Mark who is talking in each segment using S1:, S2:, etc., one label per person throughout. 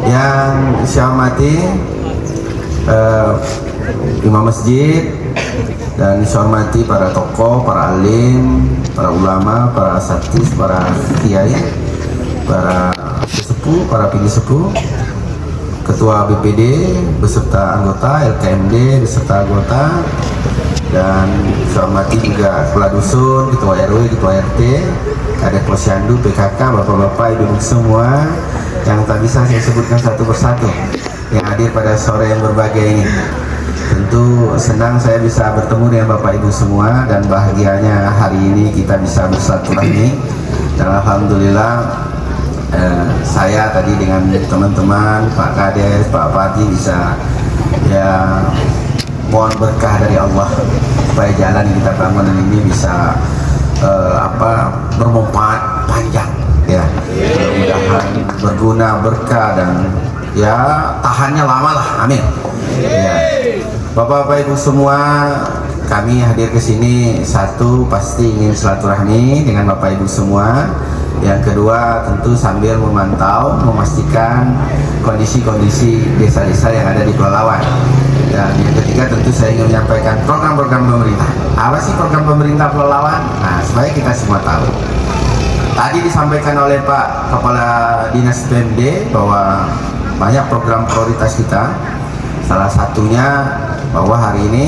S1: Yang saya hormati imam masjid, dan saya hormati para tokoh, para alim, para ulama, para asatidz, para kiai, para sesepuh, para pilih sepuh, ketua BPD beserta anggota, LKMD beserta anggota, dan saya hormati juga kepala dusun, ketua RW, ketua RT, ada posyandu, PKK, bapak-bapak, ibu-ibu semua yang tak bisa saya sebutkan satu persatu yang hadir pada sore yang berbahagia ini. Tentu senang saya bisa bertemu dengan bapak ibu semua, dan bahagianya hari ini kita bisa bersilaturahmi. Dan alhamdulillah saya tadi dengan teman-teman Pak Kades, Pak Pati bisa ya mohon berkah dari Allah supaya jalan yang kita bangun ini bisa bermanfaat panjang ya, mudah-mudahan berguna, berkah, dan ya tahannya lama lah, amin ya. Bapak-bapak ibu semua, kami hadir ke sini satu pasti ingin silaturahmi dengan bapak ibu semua. Yang kedua tentu sambil memantau, memastikan kondisi-kondisi desa-desa yang ada di Pelalawan. Dan yang ketiga tentu saya ingin menyampaikan program-program pemerintah. Apa sih program pemerintah Pelalawan? Nah, supaya kita semua tahu. Tadi disampaikan oleh Pak Kepala Dinas PMD bahwa banyak program prioritas kita. Salah satunya bahwa hari ini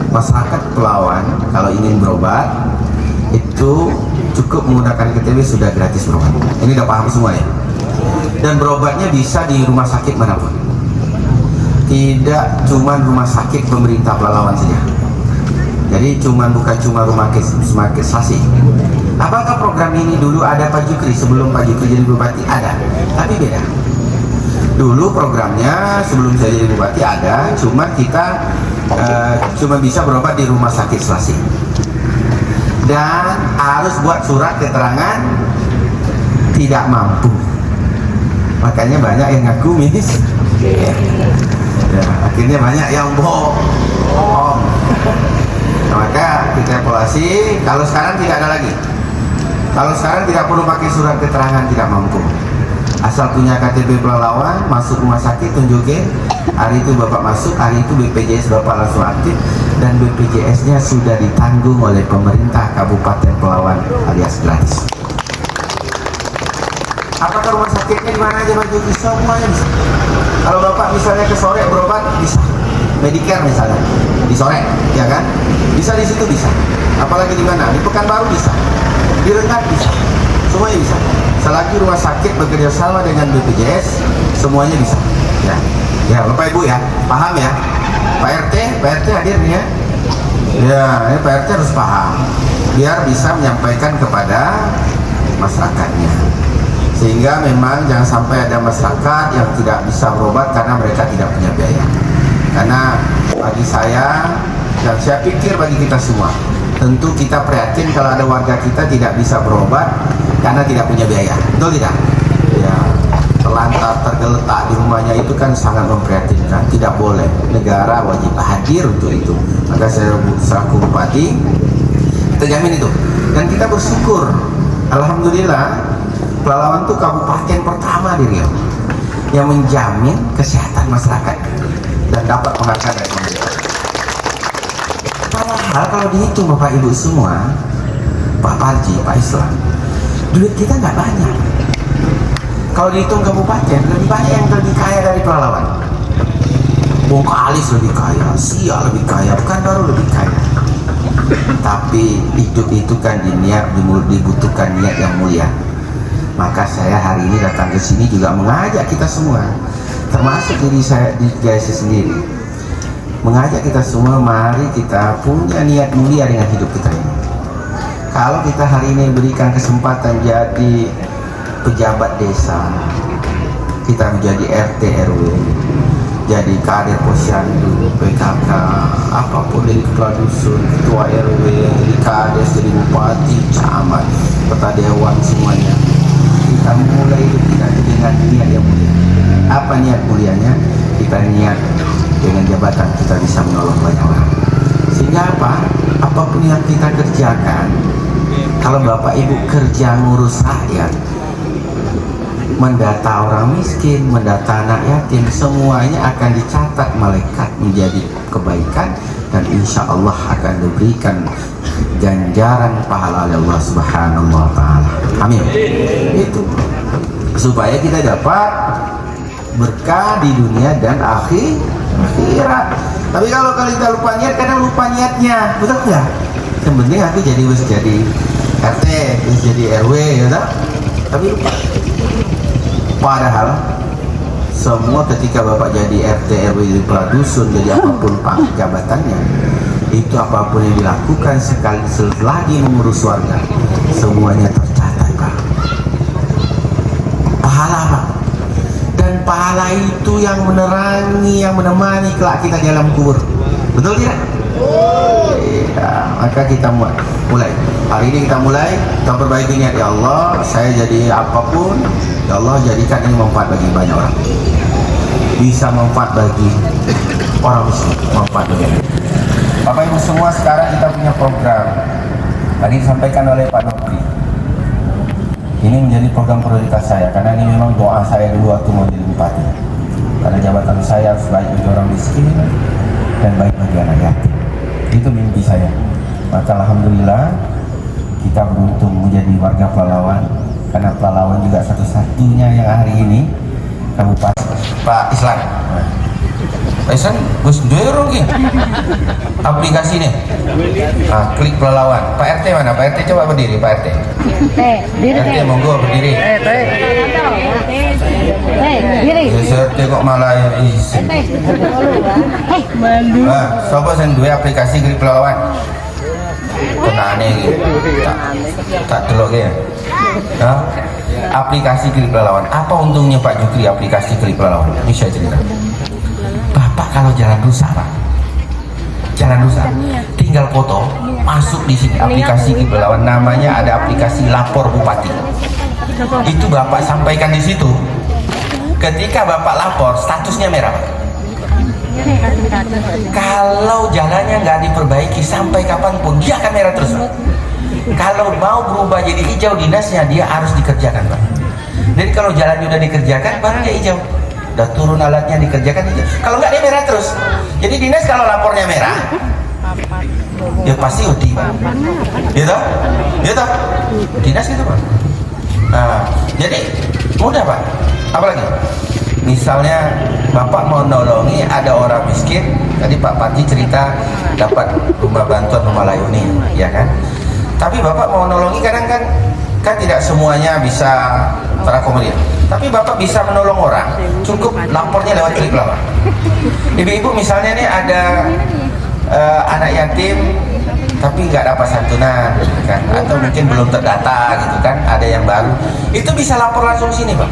S1: masyarakat Pelalawan kalau ingin berobat itu cukup menggunakan KTP sudah gratis berobat. Ini udah paham semua ya? Dan berobatnya bisa di rumah sakit manapun, tidak cuma rumah sakit pemerintah Pelalawan saja. Jadi bukan cuma rumah sakit Sasi. Apakah program ini dulu ada Pak Jukri sebelum Pak Jukri jadi bupati? Ada, tapi beda. Dulu programnya sebelum saya jadi bupati ada, cuma kita cuma bisa berobat di rumah sakit Selasi, dan harus buat surat keterangan tidak mampu. Makanya banyak yang ngaku miss ya, akhirnya banyak yang bohong. Nah, maka kita evaluasi. Kalau sekarang tidak ada lagi, kalau sekarang tidak perlu pakai surat keterangan tidak mampu, asal punya KTP Pelalawan, masuk rumah sakit, tunjukin hari itu Bapak masuk, hari itu BPJS Bapak langsung aktif, dan BPJS-nya sudah ditanggung oleh pemerintah Kabupaten Pelalawan alias gratis. Apakah rumah sakitnya di mana aja Pak Jukri? Semuanya bisa. Kalau Bapak misalnya ke sore berobat bisa, Medicare misalnya di sore, ya kan? Bisa di situ bisa. Apalagi di mana? Di Pekanbaru bisa, di Rengat bisa, semuanya bisa. Selagi rumah sakit bekerja sama dengan BPJS, semuanya bisa. Ya, Bapak Ibu ya, paham ya? Pak RT hadir nih ya. Ya, ini Pak RT harus paham, biar bisa menyampaikan kepada masyarakatnya. Sehingga memang jangan sampai ada masyarakat yang tidak bisa berobat karena mereka tidak punya biaya. Karena bagi saya, dan saya pikir bagi kita semua, tentu kita prihatin kalau ada warga kita tidak bisa berobat karena tidak punya biaya, betul tidak? Ya, terlantar, tergeletak di rumahnya itu kan sangat memprihatinkan. Tidak boleh, negara wajib hadir untuk itu. Maka saya selaku bupati, kita jamin itu. Dan kita bersyukur, alhamdulillah, Pelalawan itu kabupaten pertama di Riau yang menjamin kesehatan masyarakat dan dapat penghargaan dari pemerintah. Padahal kalau dihitung Bapak Ibu semua, Pak Parji, Pak Islam, duit kita nggak banyak. Kalau dihitung kabupaten, lebih banyak yang lebih kaya dari Pelalawan. Bongkalis lebih kaya, Siak lebih kaya, Pekanbaru lebih kaya. Tapi hidup itu kan dibutuhkan niat yang mulia. Maka saya hari ini datang ke sini juga mengajak kita semua, termasuk diri saya sendiri, mengajak kita semua, mari kita punya niat mulia dengan hidup kita ini. Kalau kita hari ini berikan kesempatan jadi pejabat desa, kita menjadi RT RW, jadi kader posyandu, PKK, apapun, dari kepala dusun, ketua RW, jadi kades, jadi bupati, camat, kepala dewan, semuanya. Kita mulai hidup kita dengan niat yang mulia. Apa niat mulianya? Kita niat dengan jabatan kita bisa menolong banyak orang. Sehingga apa? Apapun yang kita kerjakan Kalau bapak ibu kerja ngurus rakyat, mendata orang miskin, mendata anak yatim, semuanya akan dicatat malaikat menjadi kebaikan, dan insya Allah akan diberikan ganjaran pahala oleh Allah Subhanahu wa Ta'ala. Amin. Itu supaya kita dapat berkah di dunia dan akhirat. Tapi kalau kita lupa niat, kadang lupa niatnya, betul nggak? Yang penting aku jadi RT, jadi RW, ya tak? Tapi lupa. Padahal semua ketika bapak jadi RT, RW, jadi kepala dusun, jadi apapun jabatannya, itu apapun yang dilakukan sekali selagi mengurus warga, semuanya tercatat, Pak. Pahala, Pak. Dan pahala itu yang menerangi, yang menemani kelak kita di alam kubur. Betul tidak? Ya, maka kita mulai. Hari ini kita mulai, kita perbaiki niat. Ya Allah, saya jadi apapun, ya Allah jadikan ini manfaat bagi banyak orang. Bisa manfaat bagi orang miskin, manfaat bagi orang. Bapak Ibu semua, sekarang kita punya program. Tadi disampaikan oleh Pak Nopri. Ini menjadi program prioritas saya, karena ini memang doa saya dulu waktu mau jadi bupati. Karena jabatan saya harus baik bagi orang miskin dan baik bagi anak yatim. Itu mimpi saya. Maka alhamdulillah kita beruntung menjadi warga Pelalawan, karena Pelalawan juga satu-satunya yang hari ini kabupaten Pak Islam. Pak Islam, Gus Dorong aplikasi nih. Nah, klik Pelalawan. Pak RT mana? Pak RT coba berdiri, Pak RT. RT monggo berdiri. RT kok malah isi. Nah, coba sen dua aplikasi klik Pelalawan. Tenane gitu. Tak delok ya. Nah, aplikasi Klik Pelalawan. Apa untungnya Pak Jukri aplikasi Klik Pelalawan? Bisa cerita. Bapak kalau jalan rusak, Pak. Jalan rusak. Tinggal foto, masuk di sini aplikasi Klik Pelalawan. Namanya ada aplikasi Lapor Bupati. Itu Bapak sampaikan di situ. Ketika Bapak lapor, statusnya merah, Pak. Kalau jalannya nggak diperbaiki sampai kapanpun, dia akan merah terus, Pak. Kalau mau berubah jadi hijau, dinasnya dia harus dikerjakan, Pak. Jadi kalau jalan sudah dikerjakan, baru dia hijau. Udah turun alatnya dikerjakan hijau. Kalau nggak dia merah terus. Jadi dinas kalau lapornya merah, ya pasti UTI, Pak. Gitu? Gitu? Dinas gitu, Pak. Nah, jadi mudah, Pak. Apalagi? Misalnya Bapak mau nolongi ada orang miskin, tadi Pak Pati cerita dapat rumah bantuan rumah layuni, ya kan? Tapi Bapak mau nolongi kadang kan tidak semuanya bisa terakomodir. Tapi Bapak bisa menolong orang, cukup lapornya lewat Klik Pelalawan. Ibu-ibu misalnya nih ada anak yatim tapi nggak dapat santunan, gitu kan? Atau mungkin belum terdata, gitu kan? Ada yang baru, itu bisa lapor langsung sini, Pak.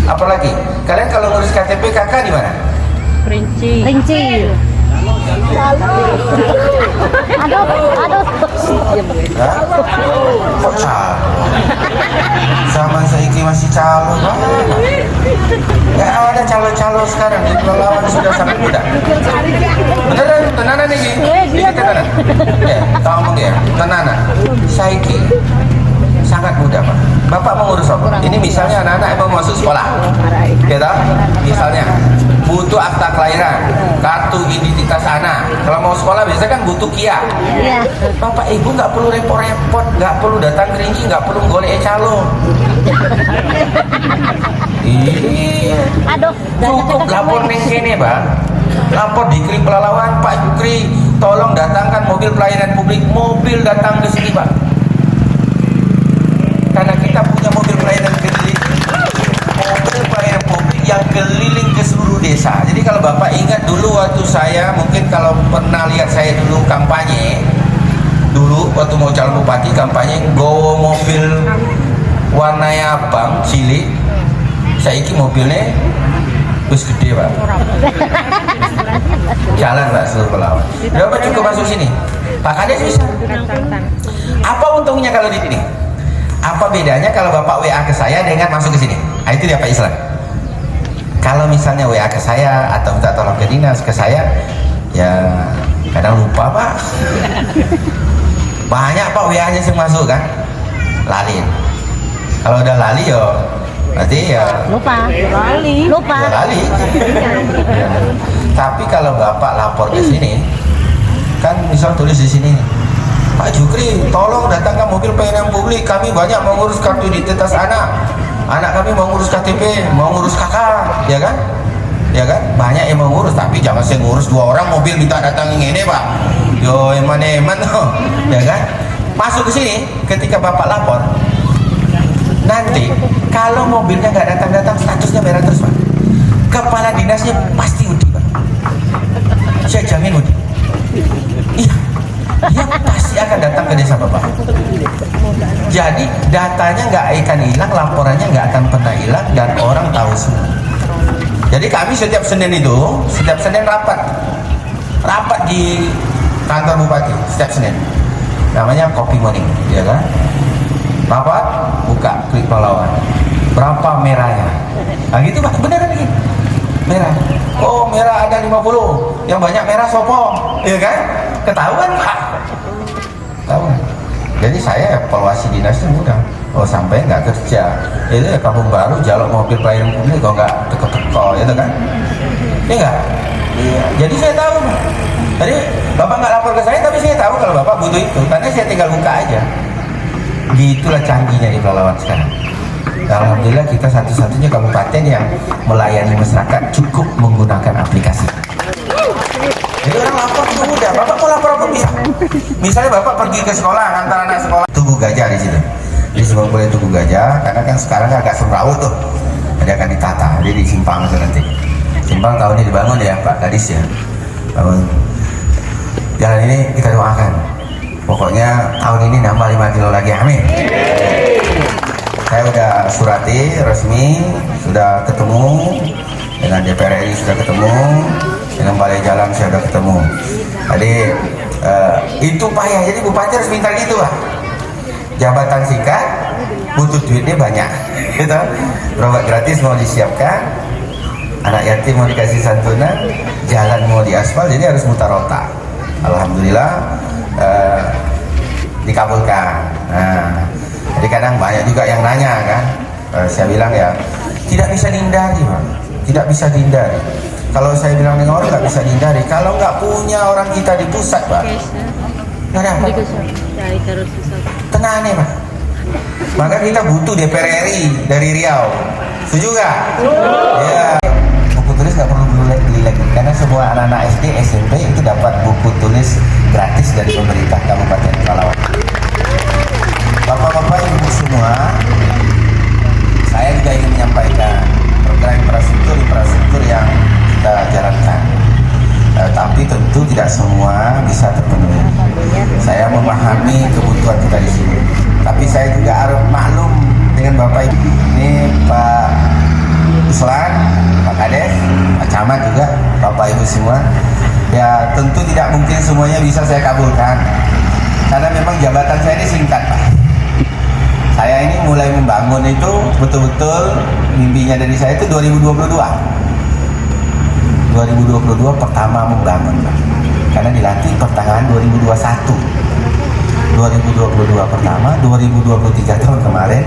S1: Apalagi kalian kalau ngurus KTP kakak di mana? Rinci. Aduh. Kok calo? Zaman saiki masih calo, Pak. Gak ada calo-calo sekarang di Pelalawan, sudah sangat mudah. Beneran, tenanan ini. Ini tenanan. Ya, ngomong ya, tenanan. Saiki sangat mudah, Pak. Bapak mau ngurus apa? Ini misalnya anak-anak yang mau masuk sekolah, gitu? Misalnya butuh akta kelahiran, kartu identitas anak. Kalau mau sekolah biasanya kan butuh KIA. Bapak Ibu nggak perlu repot-repot, nggak perlu datang ke Rinci, nggak perlu golek calo. Iya. Cukup lapor neng kene, Pak. Lapor di Klik Pelalawan, Pak Jukri, tolong datangkan mobil pelayanan publik, mobil datang ke sini, Pak. Karena kita punya mobil pelayanan publik yang keliling ke seluruh desa. Jadi kalau Bapak ingat dulu waktu saya, mungkin kalau pernah lihat saya dulu kampanye, dulu waktu mau calon bupati kampanye, gowo mobil warnanya abang, cilik, saya iki mobilnya bus gede, Pak. Jalan, Pak, seluruh Pelalawan. Berapa cukup masuk sini? Pak Kades bisa. Apa untungnya kalau di sini? Apa bedanya kalau Bapak WA ke saya dengan masuk ke sini? Nah, itu dia Pak Islam. Kalau misalnya WA ke saya atau minta tolong ke dinas ke saya, ya kadang lupa, Pak. Banyak Pak WA-nya yang masuk kan, lali. Kalau udah lali yo berarti ya
S2: lupa.
S1: ya lali. Ya. Tapi kalau Bapak lapor ke sini, kan misal tulis di sini, Pak Jukri, tolong datangkan mobil pelayanan publik, kami banyak mengurus kartu identitas anak kami mau ngurus KTP, mau ngurus kakak, ya kan? Ya kan? Banyak yang mengurus, tapi jangan saya ngurus 2 orang mobil minta datangin ini Pak. Yo eman tuh, ya kan? Masuk ke sini, ketika Bapak lapor, nanti kalau mobilnya nggak datang-datang, statusnya merah terus Pak. Kepala dinasnya pasti Udi Pak. Saya jamin Udi. Iya, dia pasti akan datang ke desa Bapak. Jadi datanya nggak akan hilang, laporannya nggak akan pernah hilang, dan orang tahu semua. Jadi kami setiap Senin rapat di kantor bupati setiap Senin. Namanya Kopi Morning, ya kan? Rapat, buka klik pahlawan. Berapa merahnya? Nah gitu Pak, beneran gitu. Merah. Oh merah ada 50, yang banyak merah sopo, ya kan? Ketahuan Pak. Ketahuan. Jadi saya evaluasi dinasnya mudah. Oh sampai nggak kerja, itu ya Kampung Baru jalur mobil pelayanan publik kok nggak teko-teko, gitu kan? Ya nggak? Iya. Jadi saya tahu. Jadi Bapak nggak lapor ke saya, tapi saya tahu kalau Bapak butuh itu, karena saya tinggal buka aja. Gitulah canggihnya di Pelalawan sekarang. Alhamdulillah kita satu-satunya kabupaten yang melayani masyarakat cukup menggunakan aplikasi. Jadi orang lapor itu mudah. Bapak mau lapor apa bisa? Misalnya Bapak pergi ke sekolah, antar anak sekolah, Tugu Gajah di situ. Di sebuah boleh Tugu Gajah, karena kan sekarang agak semrawut tuh. Dia akan ditata, dia di simpang itu nanti. Simpang tahun ini dibangun ya Pak Kadis ya. Bangun. Jalan ini kita doakan. Pokoknya tahun ini nambah 5 kilo lagi, amin. Saya udah surati resmi, sudah ketemu dengan DPR RI, sudah ketemu dengan Balai Jalan, saya sudah ketemu. Jadi itu payah, jadi bupati harus minta gitu lah. Jabatan singkat, butuh duitnya banyak, gitu. Berobat gratis mau disiapkan, anak yatim mau dikasih santunan, jalan mau diaspal, jadi harus mutar otak. Alhamdulillah dikabulkan. Nah, jadi kadang banyak juga yang nanya kan, saya bilang ya tidak bisa dihindari Pak, tidak bisa dihindari. Kalau saya bilang dengan orang nggak bisa dihindari, kalau nggak punya orang kita di pusat Pak, nggak ada apa. Tenang nih Pak. Maka kita butuh DPR RI dari Riau, setuju nggak? Ya. Buku tulis nggak perlu beli lagi, karena semua anak-anak SD, SMP itu dapat buku tulis gratis dari pemerintah Kabupaten Pelalawan. Bapak-bapak, ibu semua, saya juga ingin menyampaikan program infrastruktur yang kita jalankan. Tapi tentu tidak semua bisa terpenuhi. Saya memahami kebutuhan kita di sini. Tapi saya juga harus maklum dengan Bapak Ibu. Ini Pak Uslan, Pak Kades, Pak Camat juga, Bapak Ibu semua. Ya tentu tidak mungkin semuanya bisa saya kabulkan. Karena memang jabatan saya ini singkat Pak. Saya ini mulai membangun itu betul-betul mimpinya dari saya itu 2022 pertama membangun Pak. Karena dilatih pertengahan 2021 pertama, 2023 tahun kemarin